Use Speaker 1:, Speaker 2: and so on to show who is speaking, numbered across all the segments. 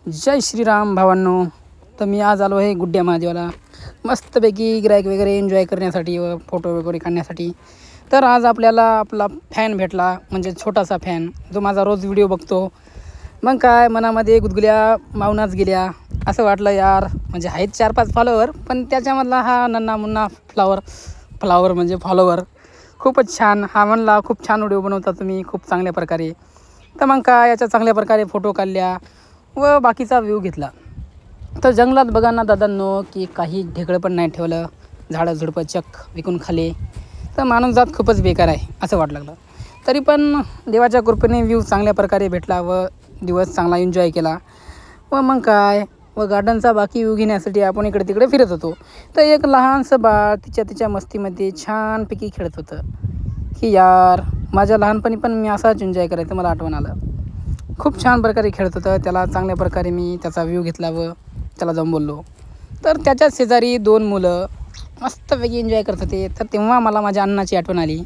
Speaker 1: जय श्रीराम भावांनो. तर मी आज आलो आहे गुड्ड्या महादेवाला मस्तपैकी गिराईक वगैरे एन्जॉय करण्यासाठी व फोटो वगैरे काढण्यासाठी. तर आज आपल्याला आपला फॅन भेटला, म्हणजे छोटासा फॅन जो माझा रोज व्हिडिओ बघतो. मग काय मनामध्ये गुदगुल्या मावनाच गेल्या. असं वाटलं यार, म्हणजे आहेत 4-5 फॉलोवर, पण त्याच्यामधला हा नन्ना मुन्ना फ्लावर म्हणजे फॉलोवर खूपच छान. हा म्हणला खूप छान व्हिडिओ बनवता तुम्ही, खूप चांगल्या प्रकारे. तर मग काय याच्या चांगल्या प्रकारे फोटो काढल्या व बाकीचा व्ह्यू घेतला. तर जंगलात बघा ना दादांनो, की काही ढेकळं पण नाही ठेवलं, झाडं झुडपं चक्क विकून खाले. तर माणूस जात खूपच बेकार आहे असं वाटलं लागलं. तरी पण देवाच्या कृपेने व्ह्यू चांगल्या प्रकारे भेटला व दिवस चांगला एन्जॉय केला. व मग काय व गार्डनचा बाकी व्ह्यू घेण्यासाठी आपण इकडे तिकडे फिरत होतो. तर एक लहानसं बाळ तिच्या मस्तीमध्ये छानपैकी खेळत होतं. की यार माझ्या लहानपणी पण मी असाच एन्जॉय करायचं, मला आठवण आलं. खूप छान प्रकारे खेळत होतं. त्याला चांगल्या प्रकारे मी त्याचा व्ह्यू घेतला व त्याला जाऊन बोललो. तर त्याच्याच शेजारी 2 मुलं मस्तपैकी एन्जॉय करत होते. तर तेव्हा मला माझ्या अण्णाची आठवण आली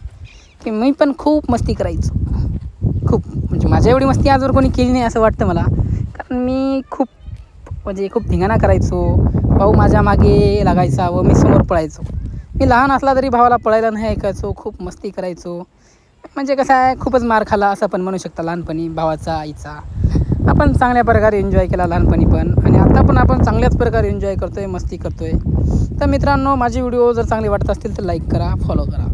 Speaker 1: की मी पण खूप मस्ती करायचो. खूप म्हणजे माझ्या एवढी मस्ती आजवर कोणी केली नाही असं वाटतं मला. कारण मी खूप धिंगाणा करायचो. भाऊ माझ्या मागे लागायचा व मी समोर पळायचो. मी लहान असला तरी भावाला पळायला नाही ऐकायचो. खूप मस्ती करायचो. म्हणजे कसं आहे, खूपच मार खाला असं पण म्हणू शकता लहानपणी भावाचा आईचा. आपण चांगल्या प्रकारे एन्जॉय केला लहानपणी पण, आणि आता पण आपण चांगल्याच प्रकारे एन्जॉय करतो आहे, मस्ती करतो आहे. तर मित्रांनो, माझे व्हिडिओ जर चांगले वाटत असतील तर लाईक करा, फॉलो करा.